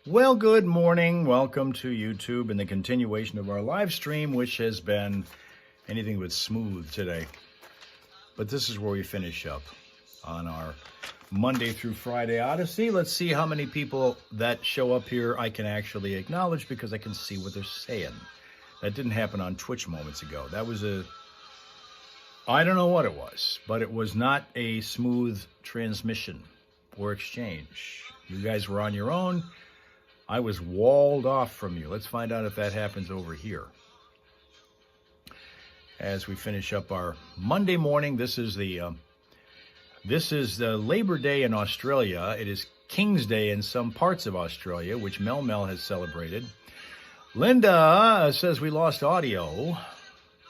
Well, good morning. Welcome to YouTube and the continuation of our live stream, which has been anything but smooth today. But this is where we finish up on our Monday through Friday Odyssey. Let's see how many people that show up here I can actually acknowledge because I can see what they're saying. That didn't happen on Twitch moments ago. That was I don't know what it was, but it was not a smooth transmission or exchange. You guys were on your own. I was walled off from you. Let's find out if that happens over here. As we finish up our Monday morning, this is the Labor Day in Australia. It is King's Day in some parts of Australia, which Mel has celebrated. Linda says we lost audio.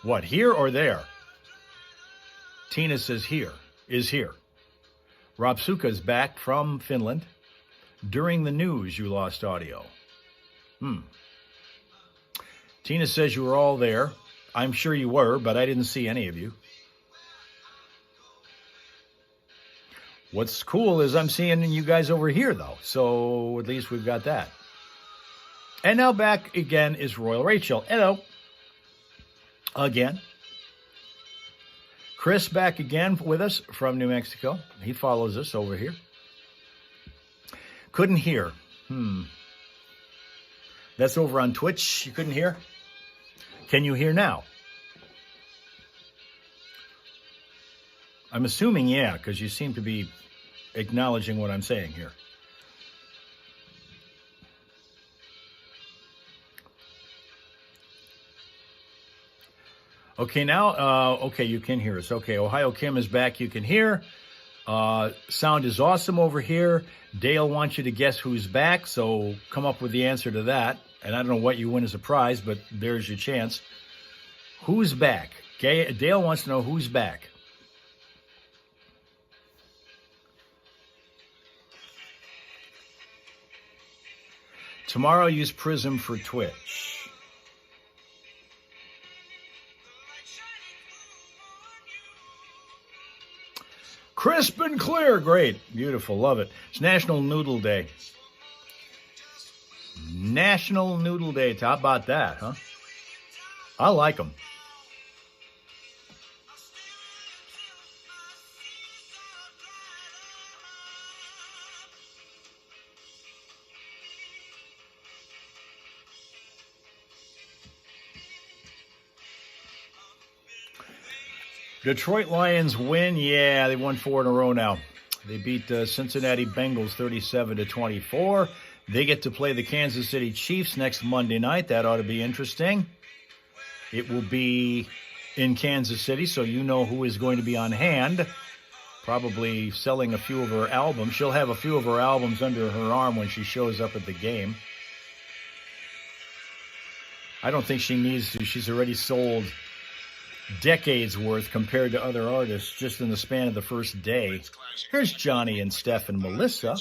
What, here or there? Tina says here, is here. Rob Suka's back from Finland. During the news, you lost audio. Tina says you were all there. I'm sure you were, but I didn't see any of you. What's cool is I'm seeing you guys over here, though. So at least we've got that. And now back again is Royal Rachel. Hello. Again. Chris back again with us from New Mexico. He follows us over here. Couldn't hear. That's over on Twitch. You couldn't hear? Can you hear now? I'm assuming, yeah, because you seem to be acknowledging what I'm saying here. Okay, now, okay, you can hear us. Okay, Ohio Kim is back. You can hear. Sound is awesome over here. Dale wants you to guess who's back, so come up with the answer to that. And I don't know what you win as a prize, but there's your chance. Who's back? Okay, Dale wants to know who's back. Tomorrow, use Prism for Twitch. Crisp and clear. Great. Beautiful. Love it. It's National Noodle Day. National Noodle Day. How about that, huh? I like them. Detroit Lions win. Yeah, they won 4 in a row now. They beat Cincinnati Bengals 37-24. They get to play the Kansas City Chiefs next Monday night. That ought to be interesting. It will be in Kansas City, so you know who is going to be on hand. Probably selling a few of her albums. She'll have a few of her albums under her arm when she shows up at the game. I don't think she needs to. She's already sold decades worth compared to other artists just in the span of the first day. Here's Johnny and Steph and Melissa.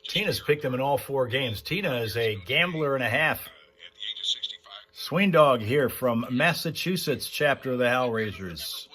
Tina's picked them in all 4 games. Tina is a gambler and a half. Swing Dog here from Massachusetts, chapter of the Hellraisers.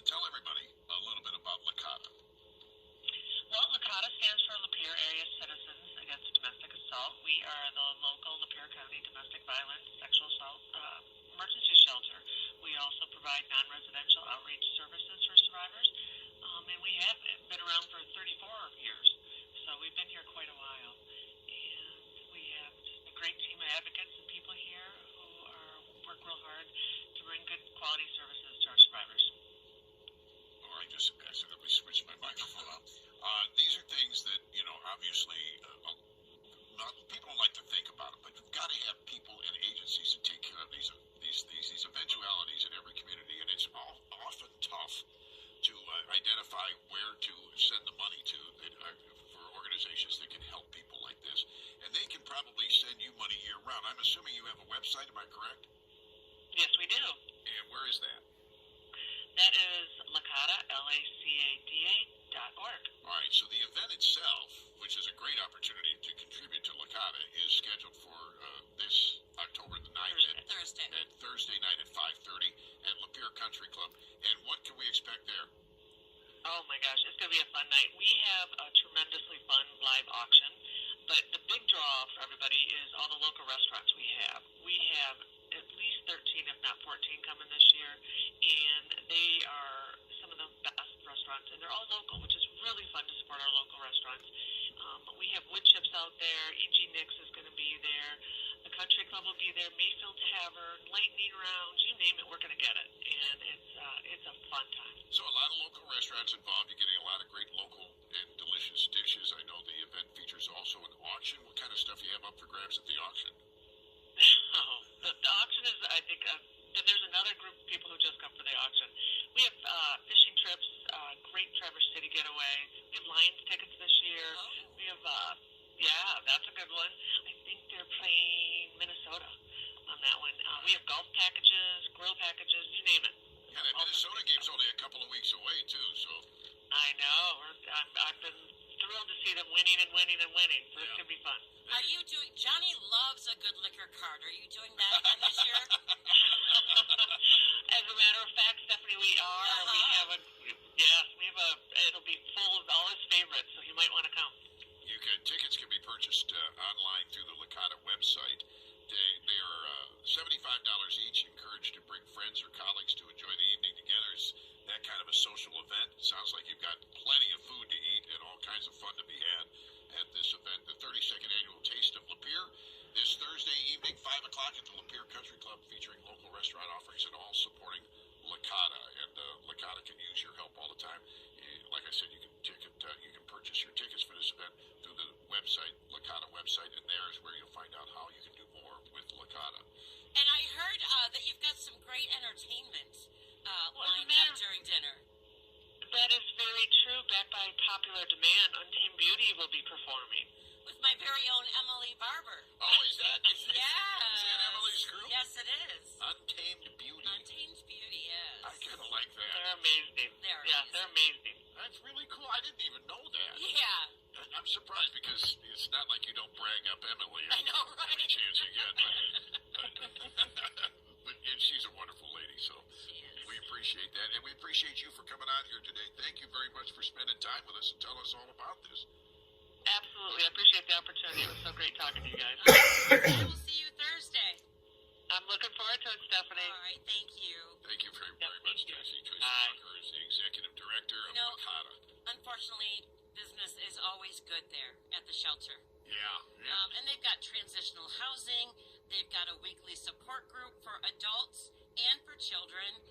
Tell everybody a little bit about Licata. Well, Licata stands for Lapeer Area Citizens Against assault. We are the local Lapeer County domestic violence, sexual assault emergency shelter. We also provide non-residential outreach services for survivors, and we have been around for 34 years. So we've been here quite a while, and we have just a great team of advocates and people here who work real hard to bring good quality services to our survivors. All right, just accidentally switched my microphone off. These are things that, obviously, people don't like to think about it, but you've got to have people and agencies to take care of these eventualities in every community, and it's often tough to identify where to send the money to for organizations that can help people like this. And they can probably send you money year-round. I'm assuming you have a website, am I correct? Yes, we do. And where is that? That is Lacada, LACADA.org. All right, so the event itself, which is a great opportunity to contribute to Lacada, is scheduled for this October the 9th Thursday night at 5:30 at Lapeer Country Club. And what can we expect there? Oh my gosh, it's going to be a fun night. We have a tremendously fun live auction, but the big draw for everybody is all the local restaurants we have. We have at least 13, if not 14, coming this year, and they are some of the best restaurants, and they're all local, which is really fun to support our local restaurants. We have wood chips out there. E.G. Nick's is going to be there. The Country Club will be there. Mayfield Tavern, Lightning Rounds, you name it, we're going to get it, and it's a fun time. So a lot of local restaurants involved. You're getting a lot of great local and delicious dishes. I know the event features also an auction. What kind of stuff you have up for grabs at the auction? Oh, the auction is, I think, then there's another group of people who just come for the auction. We have fishing trips, great Traverse City getaway. We have Lions tickets this year. Oh. We have, that's a good one. I think they're playing Minnesota on that one. We have golf packages, grill packages, you name it. Yeah, that Minnesota game's only a couple of weeks away, too, so... I know. I've been thrilled to see them winning and winning and winning. So it's going to be fun. Are you doing, Johnny loves a good liquor card. Are you doing that again this year? As a matter of fact, Stephanie, we are. Uh-huh. It'll be full of all his favorites, so you might want to come. Tickets can be purchased online through the Lacada website. They are $75 each. Encouraged to bring friends or colleagues to enjoy the evening together. It's that kind of a social event. It sounds like you've got plenty of food to eat and all kinds of fun to be had at this event. The 32nd Annual Taste of Lapeer this Thursday evening, 5 o'clock at the Lapeer Country Club, featuring local restaurant offerings and all supporting Lacada. And Lacada can use your help all the time. Like I said, you can purchase your tickets for this event through the website, Lacada website, and there is where you'll find out how you can do more with Lacada. And I heard that you've got some great entertainment lined up during dinner. That is very true. Backed by popular demand, Untamed Beauty will be performing. With my very own Emily Barber. Oh, is that Yes. Emily's group? Yes, it is. Untamed Beauty. Untamed Beauty, yes. I kind of like that. They're amazing. They're amazing. That's really cool. I didn't even know that. Yeah. I'm surprised because it's not like you don't brag up Emily. I know, right? Every chance you get. And she's a wonderful lady, so She is. we appreciate that. And we appreciate you for coming on here today. Thank you very much for spending time with us and telling us all about this. Absolutely. I appreciate the opportunity. It was so great talking to you guys. I will see you Thursday. I'm looking forward to it, Stephanie. All right, thank you. Thank you very, Yeah, very much, thank you. Tracy. Tracy Bye. Walker is the executive director of No. Lacada. Unfortunately, business is always good there at the shelter. Yeah. And they've got transitional housing. They've got a weekly support group for adults and for children.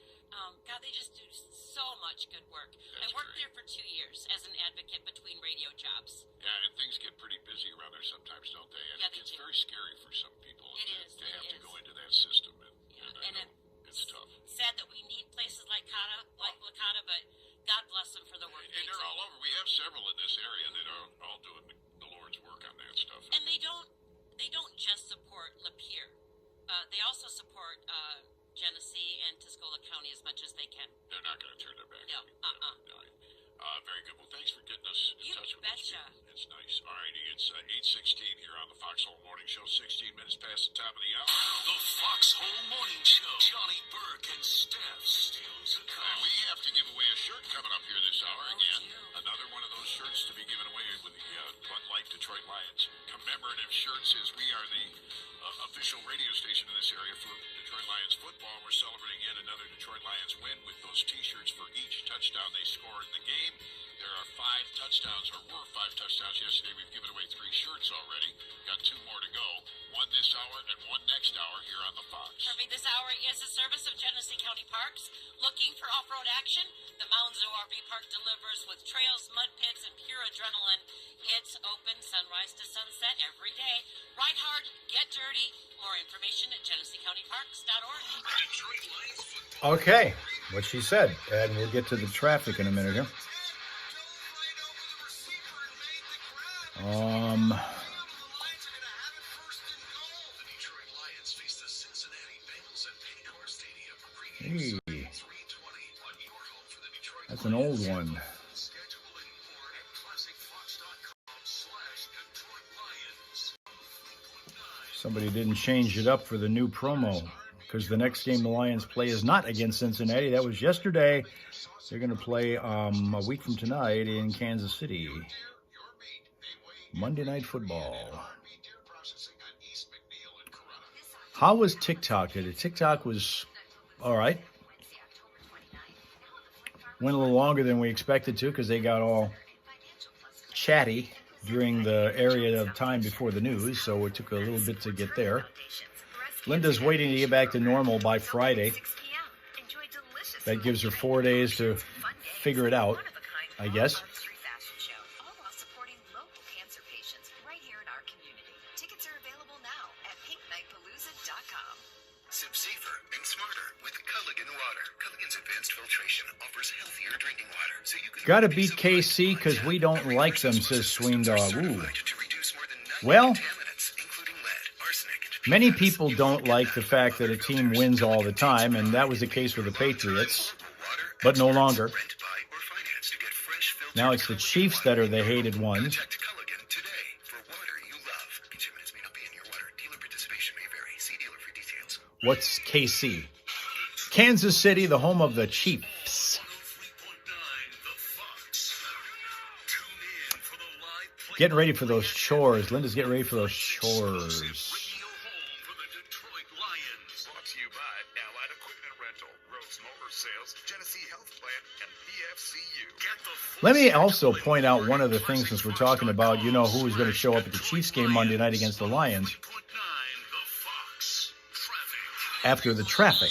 God, they just do so much good work. I That's worked great. there for 2 years as an advocate between radio jobs. Yeah, and things get pretty busy around there sometimes, don't they? And Yeah, it they gets do. very scary for some people It to is, have it to is. go into that system. And I And know it's tough. Sad that we need places like Lacada, but God bless them for the work And they they're do. all over. We have several in this area that are all doing the Lord's work on that stuff. And they don't just support Lapeer. They also support Genesee and Tuscola County as much as they can. They're not going to turn their back. No, on you. Very good. Well, thanks for getting us in You touch with us. betcha. It's nice. All righty, it's 8:16 here on the Foxhole Morning Show. 16 minutes past the top of the hour. The Foxhole Morning Show. Johnny Burke and Steph still to come. And we have to give away a shirt coming up here this hour Oh, again. dear. Another one of those shirts to be given away with the Bud Light Detroit Lions commemorative shirts is we are the official radio station in this area for Detroit Lions football. We're celebrating yet another Detroit Lions win with those T-shirts for each touchdown they score in the game. There are 5 touchdowns, or were 5 touchdowns yesterday. We've given away 3 shirts already. Got 2 more to go. 1 this hour and 1 next hour here on the Fox. Perfect. This hour is a service of Genesee County Parks. Looking for off-road action? The Mounds ORV Park delivers with trails, mud pits, and pure adrenaline. It's open sunrise to sunset every day. Ride hard, get dirty. More information at GeneseeCountyParks.org. Okay, what she said. And we'll get to the traffic in a minute here. Hey, that's an old one. Somebody didn't change it up for the new promo, because the next game the Lions play is not against Cincinnati. That was yesterday. They're going to play a week from tonight in Kansas City. Monday Night Football. How was TikTok today? TikTok was all right. Went a little longer than we expected to because they got all chatty during the area of time before the news, so it took a little bit to get there. Linda's waiting to get back to normal by Friday. That gives her 4 days to figure it out, I guess. Sip safer and smarter with Culligan water. Culligan's advanced filtration offers healthier drinking water, so you can Gotta beat KC because we don't like them, says Sweendog. Ooh. Well, many people don't like the fact that a team wins all the time, and that was the case with the Patriots, but no longer. Now it's the Chiefs that are the hated ones. What's KC? Kansas City, the home of the Chiefs. Getting ready for those chores. Linda's getting ready for those chores. Let me also point out one other thing, since we're talking about, who is going to show up at the Chiefs game Monday night against the Lions. After the traffic.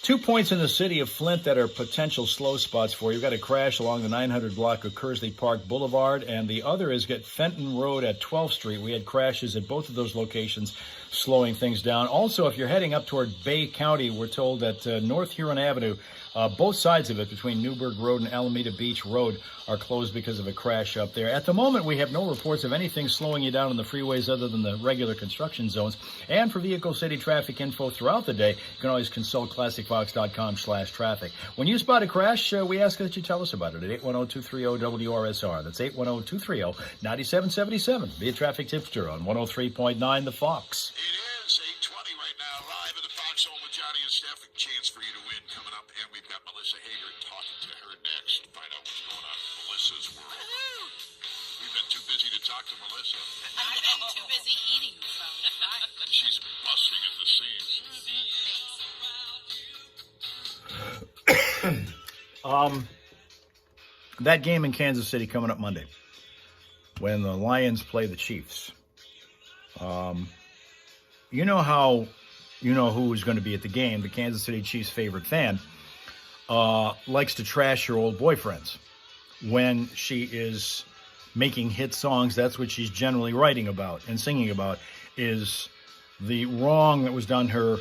2 points in the city of Flint that are potential slow spots for you. You've got a crash along the 900 block of Kersley Park Boulevard, and the other is at Fenton Road at 12th Street. We had crashes at both of those locations, slowing things down. Also, if you're heading up toward Bay County, we're told that North Huron Avenue, both sides of it, between Newburgh Road and Alameda Beach Road, are closed because of a crash up there. At the moment, we have no reports of anything slowing you down on the freeways other than the regular construction zones. And for Vehicle City traffic info throughout the day, you can always consult ClassicFox.com/traffic. When you spot a crash, we ask that you tell us about it at 810-230-WRSR. That's 810-230-9777. Be a traffic tipster on 103.9 The Fox. It is 8:20 right now, live at the Fox Home with Johnny and Steph. A chance for you to win coming up, and we've got Melissa Hager talking to her next. Find out what's going on in Melissa's world. We've been too busy to talk to Melissa. I've been too busy eating, so She's busting at the seams. That game in Kansas City coming up Monday, when the Lions play the Chiefs. Who's going to be at the game. The Kansas City Chiefs' favorite fan likes to trash her old boyfriends. When she is making hit songs, that's what she's generally writing about and singing about, is the wrong that was done her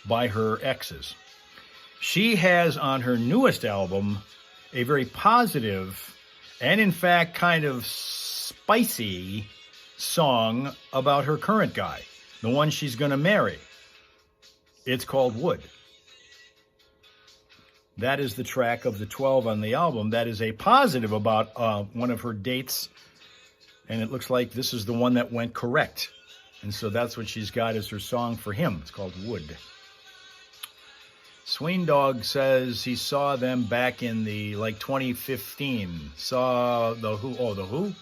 by her exes. She has on her newest album a very positive and, in fact, kind of spicy song about her current guy, the one she's going to marry. It's called Wood. That is the track of the 12 on the album. That is a positive about one of her dates, and it looks like this is the one that went correct. And so that's what she's got as her song for him. It's called Wood. Sweendog says he saw them back in the 2015. Saw the Who? Oh, the Who?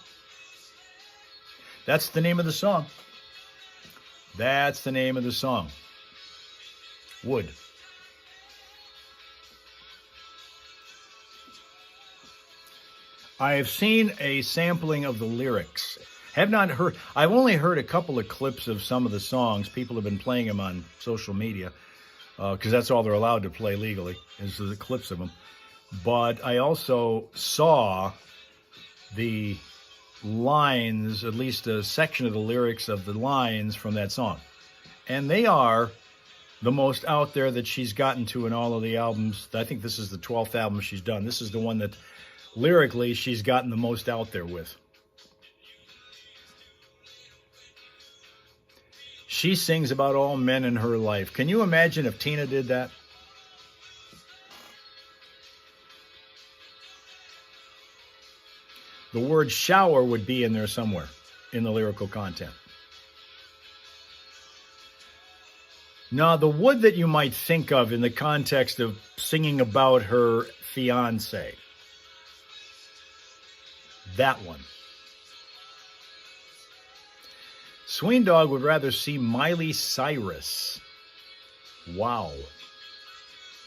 That's the name of the song. That's the name of the song. Wood. I have seen a sampling of the lyrics. Have not heard. I've only heard a couple of clips of some of the songs. People have been playing them on social media because that's all they're allowed to play legally is the clips of them. But I also saw the lines, at least a section of the lyrics of the lines from that song. And they are the most out there that she's gotten to in all of the albums. I think this is the 12th album she's done. This is the one that lyrically she's gotten the most out there with. She sings about all men in her life. Can you imagine if Tina did that? The word shower would be in there somewhere in the lyrical content. Now, the wood that you might think of in the context of singing about her fiance, that one. Sween Dog would rather see Miley Cyrus. Wow.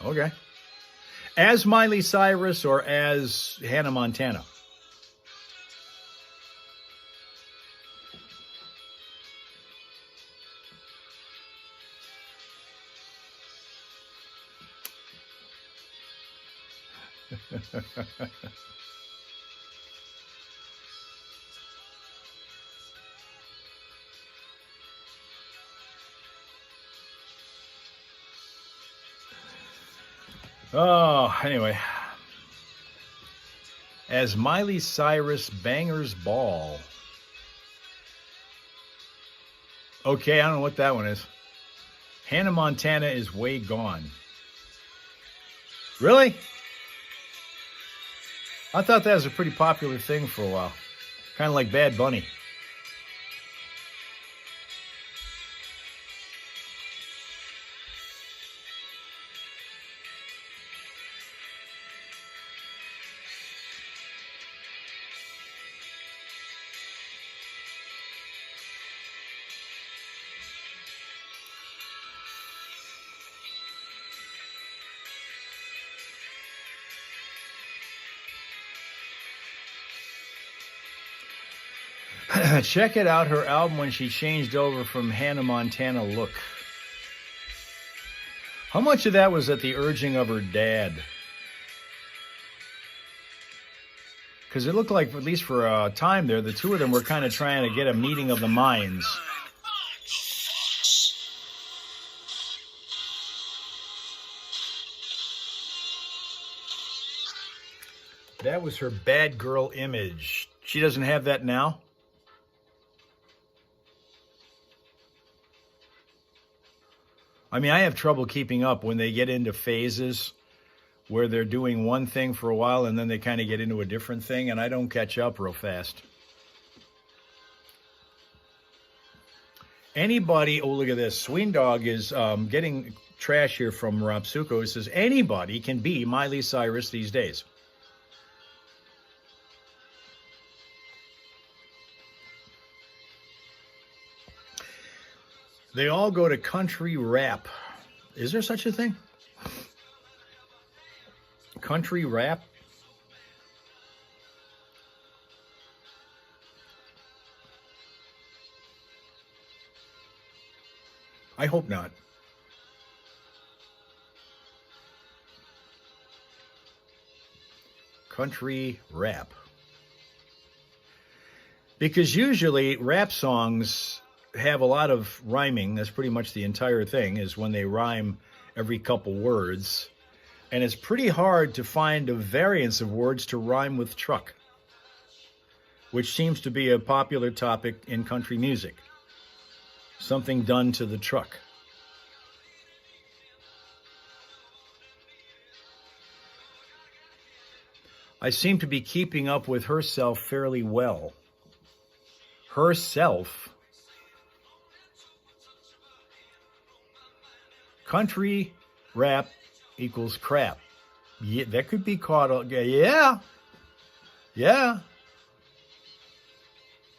Okay. As Miley Cyrus or as Hannah Montana? Oh, anyway. As Miley Cyrus Banger's Ball. Okay, I don't know what that one is. Hannah Montana is Way Gone. Really? I thought that was a pretty popular thing for a while. Kind of like Bad Bunny. Check it out, her album when she changed over from Hannah Montana look. How much of that was at the urging of her dad? Because it looked like, at least for a time there, the two of them were kind of trying to get a meeting of the minds. That was her bad girl image. She doesn't have that now? I mean, I have trouble keeping up when they get into phases where they're doing one thing for a while and then they kind of get into a different thing, and I don't catch up real fast. Anybody, oh, look at this. Sween Dog is getting trash here from Rapsuko. It says, anybody can be Miley Cyrus these days. They all go to country rap. Is there such a thing? Country rap? I hope not. Country rap. Because usually rap songs have a lot of rhyming. That's pretty much the entire thing, is when they rhyme every couple words. And it's pretty hard to find a variance of words to rhyme with truck, which seems to be a popular topic in country music. Something done to the truck. I seem to be keeping up with herself fairly well. Herself. Country rap equals crap. Yeah, that could be caught. Yeah.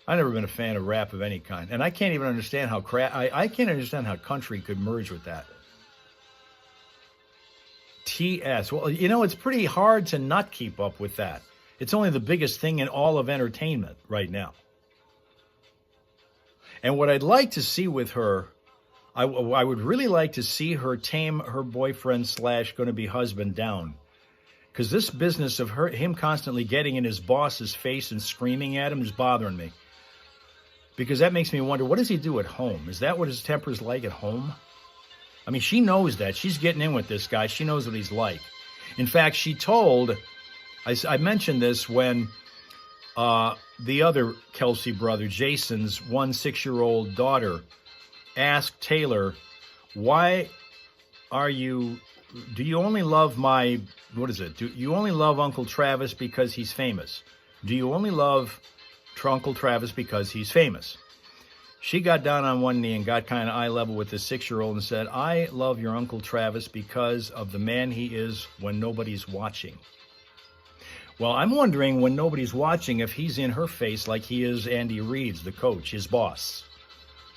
I've never been a fan of rap of any kind, and I can't even understand how I can't understand how country could merge with that. TS. Well, you know, it's pretty hard to not keep up with that. It's only the biggest thing in all of entertainment right now. And what I'd like to see with her, I would really like to see her tame her boyfriend / going to be husband down. Because this business of him constantly getting in his boss's face and screaming at him is bothering me. Because that makes me wonder, what does he do at home? Is that what his temper's like at home? I mean, she knows that. She's getting in with this guy. She knows what he's like. In fact, she told, I mentioned this when the other Kelsey brother, Jason's 6-year-old daughter, asked Taylor, do you only love do you only love Uncle Travis because he's famous? Do you only love Uncle Travis because he's famous? She got down on one knee and got kind of eye level with the 6-year-old and said, I love your Uncle Travis because of the man he is when nobody's watching. Well, I'm wondering when nobody's watching if he's in her face like he is Andy Reid's, the coach, his boss.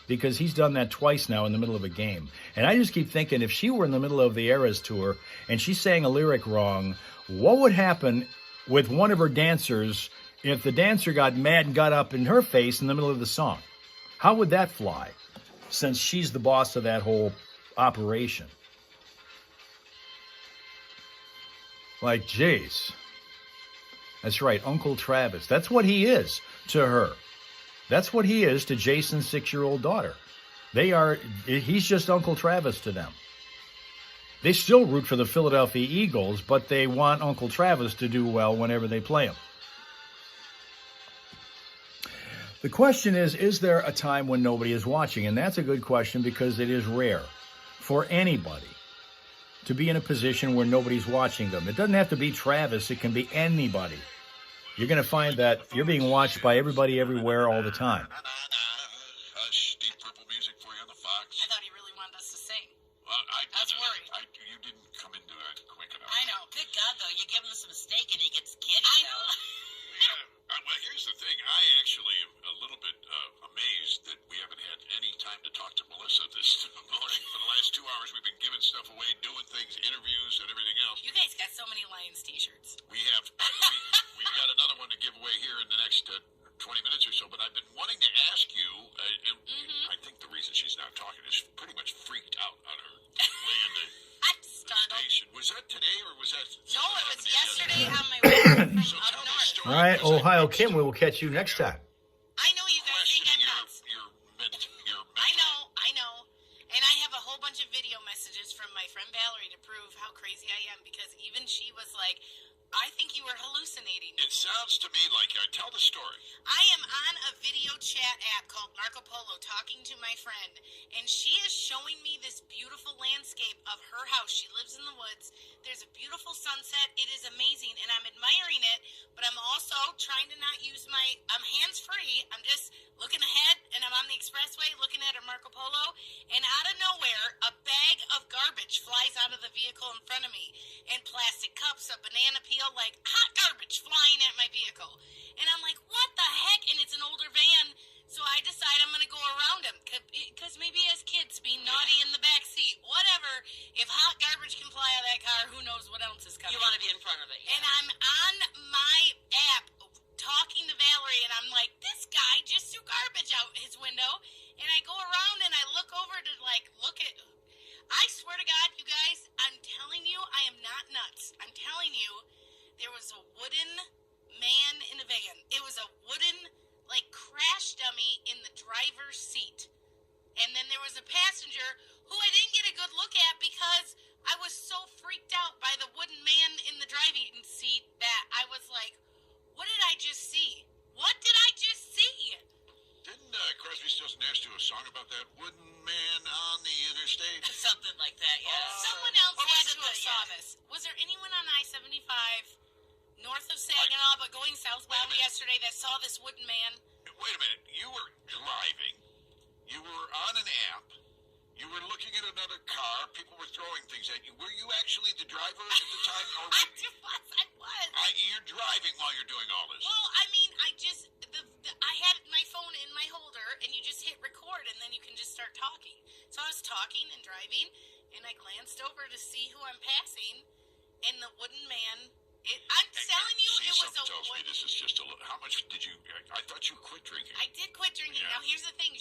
Because he's done that twice now in the middle of a game. And I just keep thinking, if she were in the middle of the Eras tour and she sang a lyric wrong, what would happen with one of her dancers if the dancer got mad and got up in her face in the middle of the song? How would that fly, since she's the boss of that whole operation? Like, geez. That's right, Uncle Travis. That's what he is to her. That's what he is to Jason's 6-year-old daughter. He's just Uncle Travis to them. They still root for the Philadelphia Eagles, but they want Uncle Travis to do well whenever they play him. The question is there a time when nobody is watching? And that's a good question because it is rare for anybody to be in a position where nobody's watching them. It doesn't have to be Travis. It can be anybody. You're going to find that you're being watched by everybody everywhere all the time. Hush, deep purple music for you on the Fox. I thought he really wanted us to sing. Well, I was worried. You didn't come into it quick enough. I know. Good God, though, you give him some steak and he gets giddy. I know. Yeah. Well, here's the thing. I actually am a little bit amazed that we haven't had any time to talk to Melissa this morning. For the last 2 hours, we've been giving stuff away, doing things, interviews, and everything else. You guys got so many Lions t-shirts. We have. We've got another one to give away here in the next 20 minutes or so. But I've been wanting to ask you, and I think the reason she's not talking is she's pretty much freaked out on her way in the I'm startled. station. Was that today or was that? No, it was yesterday on my way from So up tell me a north. story. All right, Was that Ohio next Kim, to we will catch you next time. I know you guys think I'm questioning nuts. your mental. I know. And I have a whole bunch of video messages from my friend Valerie to prove how crazy I am because even she was like, I think you were hallucinating. It sounds to me like tell the story. I am on a video chat app called Marco Polo talking to my friend, and she is showing me this beautiful landscape of her house. She lives in the woods. There's a beautiful sunset. It is amazing, and I'm admiring it, but I'm also trying to not use I'm hands-free. I'm just looking ahead, and I'm on the expressway looking at her Marco Polo, and out of nowhere, a bag of garbage flies out of the vehicle in front of me, and plastic cups, a banana peel, like hot garbage flying at my vehicle. And I'm like, what the heck? And it's an older van, so I decide I'm going to go around him, because maybe as kids, being naughty in the back seat, whatever. If hot garbage can fly out of that car, who knows what else is coming. You want to be in front of it. And I'm on my app talking to Valerie, and I'm like, this guy just threw garbage out his window. And I go around and I look over to look at. I swear to God, you guys, I'm telling you, I am not nuts. I'm telling you, there was a wooden man in a van. It was a wooden, crash dummy in the driver's seat. And then there was a passenger who I didn't get a good look at because I was so freaked out by the wooden man in the driving seat that I was like, what did I just see? What did I just see? Didn't Crosby, Stills and Nash do a song about that wooden man on the interstate? Something like that, yes. Someone else Or was had it to have saw this. Was there anyone on I-75 north of Saginaw but going southbound yesterday that saw this wooden man? Wait a minute. You were driving. You were on an app. You were looking at another car. People were throwing things at you. Were you actually the driver at the time? Or I was. you're driving while you're doing all this. Well, I mean, I had my phone driving, and I glanced over to see who I'm passing, and the wooden man. I'm telling you, See, it was something a tells me wood. this is just a little. How much did you? I thought you quit drinking. I did quit drinking. Yeah. Now, here's the thing.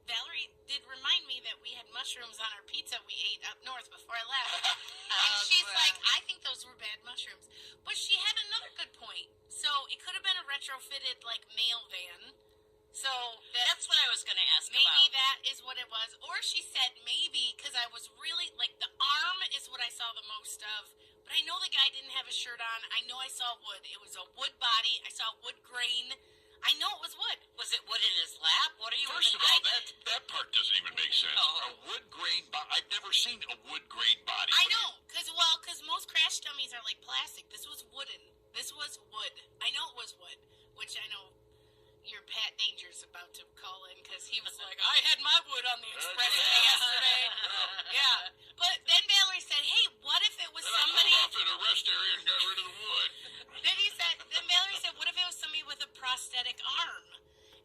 Valerie did remind me that we had mushrooms on our pizza we ate up north before I left. And she's like, I think those were bad mushrooms. But she had another good point. So it could have been a retrofitted, like, mail van. So That's what I was going to ask maybe about. that is what it was. Or she said maybe, because I was really, like, the arm is what I saw the most of. But I know the guy didn't have a shirt on. I know I saw wood. It was a wood body. I saw wood grain. I know it was wood. Was it wood in his lap? What are you? First of all, that part doesn't even make sense. No. A wood grain body. I've never seen a wood grain body. I know, because most crash dummies are like plastic. This was wooden. This was wood. I know it was wood, which I know your Pat Danger's about to call in because he was like, I had my wood on the expressway yesterday. Yeah. But then Valerie said, hey, what if it was And I somebody... pulled off in a rest area and got rid of the wood. Then Valerie said, what if it was somebody with a prosthetic arm?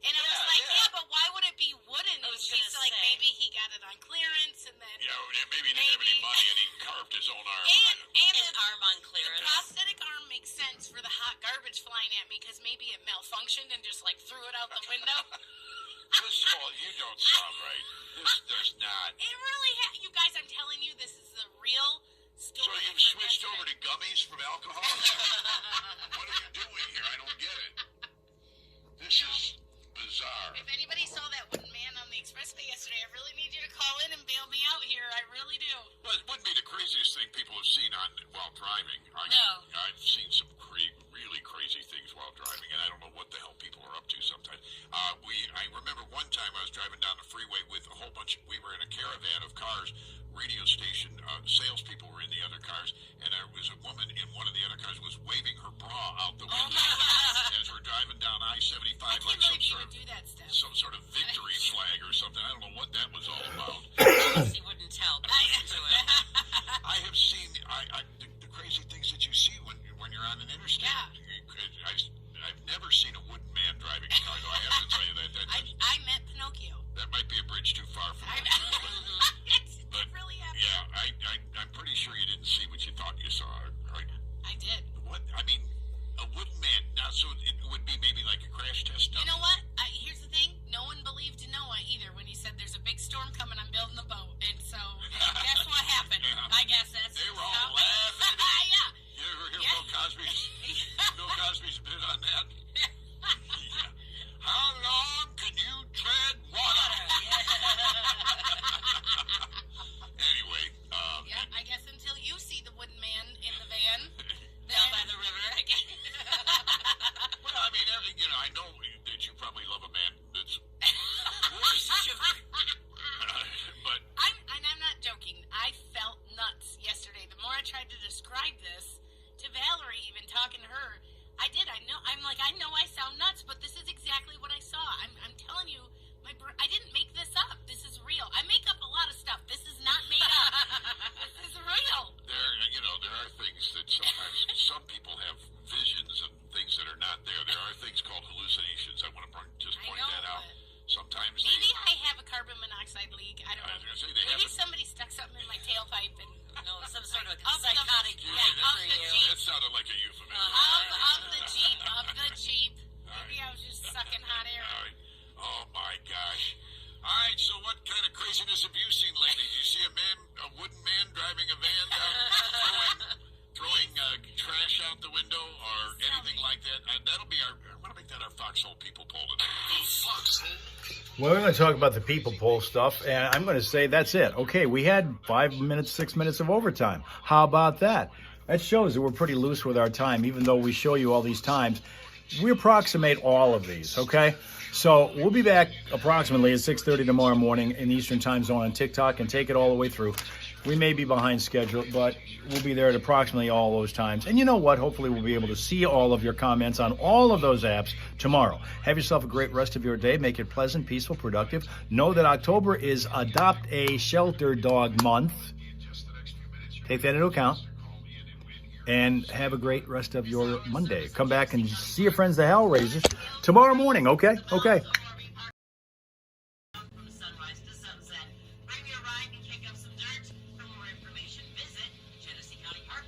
And I was Yeah, like, yeah. yeah, but why would it be wooden? I And was she's gonna like, say. maybe he got it on clearance and then... Yeah, maybe he didn't have any money and he carved his own arm. And His arm on the clearance. prosthetic arm makes sense for the hot garbage flying at me because maybe it malfunctioned and just like threw it out the window. First of all, you don't sound right. This does not. It really you guys, I'm telling you, this is the real So story. you've from switched yesterday. over to gummies from alcohol? What are you doing here? I don't get it. This is bizarre. If anybody saw that wooden man on the expressway yesterday, I really need you to call in and bail me out here. I really do. Well, it wouldn't be the craziest thing people have seen while driving. No. I've seen some really crazy things while driving, and I don't know what the hell people are up to sometimes. I remember one time I was driving down the freeway with a whole bunch. We were in a caravan of cars. Radio station salespeople were in the other cars, and there was a woman in one of the other cars was waving her bra out the window as we're driving down I-75 I can't like believe you would do that stuff. some sort of victory flag or something. I don't know what that was all about. He wouldn't tell, but listen to it. I have seen the crazy things that you see when you're on an interstate. Yeah. I've never seen a wooden man driving a car, though I have to tell you that. I met Pinocchio. That might be a bridge too far for me. It really happened. Yeah, I'm pretty sure you didn't see what you thought you saw. Right? I did. What? I mean, a wooden man. Now, so it would be maybe like a crash test dummy. You know what? Here's the thing. No one believed Noah either when he said there's a big storm coming. I'm building the boat, and so guess what happened? I guess that's They were all how- laughing. Yeah. You ever hear Yeah. Bill Cosby's bit on that? Yeah. How long can you tread water? Anyway, Yeah, I guess until you see the wooden man in the van Down by the river. well, I mean, I know that you probably love a man that's but I'm not joking. I felt nuts yesterday. The more I tried to describe this to Valerie, even talking to her, I did. I know. I'm like, I know I sound nuts, but this is exactly what I saw. I'm telling you, I didn't make this up. This is real. I make up a lot of stuff. This is not made up. This is real. there are things that sometimes some people have visions and things that are not there. There are things called hallucinations. I want to just point that out. Sometimes Maybe I have a carbon monoxide leak. I don't I was know. gonna say they Maybe haven't- somebody stuck something in my tailpipe and No, some sort of Of the- psychotic Yeah, gift of for the you. Jeep. that sounded like a euphemism. of the Jeep. Maybe I was just sucking hot air. All right. Oh my gosh. All right, so what kind of craziness have you seen lately? Did you see a wooden man driving a van down, throwing trash out the window or anything like that? I want to make that our Foxhole People poll today. Well, we're going to talk about the people poll stuff, and I'm going to say that's it. Okay, we had 5 minutes, 6 minutes of overtime. How about that? That shows that we're pretty loose with our time, even though we show you all these times. We approximate all of these, okay? So we'll be back approximately at 6:30 tomorrow morning in the Eastern Time Zone on TikTok and take it all the way through. We may be behind schedule, but we'll be there at approximately all those times. And you know what? Hopefully we'll be able to see all of your comments on all of those apps tomorrow. Have yourself a great rest of your day. Make it pleasant, peaceful, productive. Know that October is Adopt a Shelter Dog Month. Take that into account. And have a great rest of your Monday. Come back and see your friends, the Hellraisers, tomorrow morning, okay? Okay. From sunrise to sunset. I'm your a ride and kick up some dirt? For more information, visit GenesseeCountyParks.com.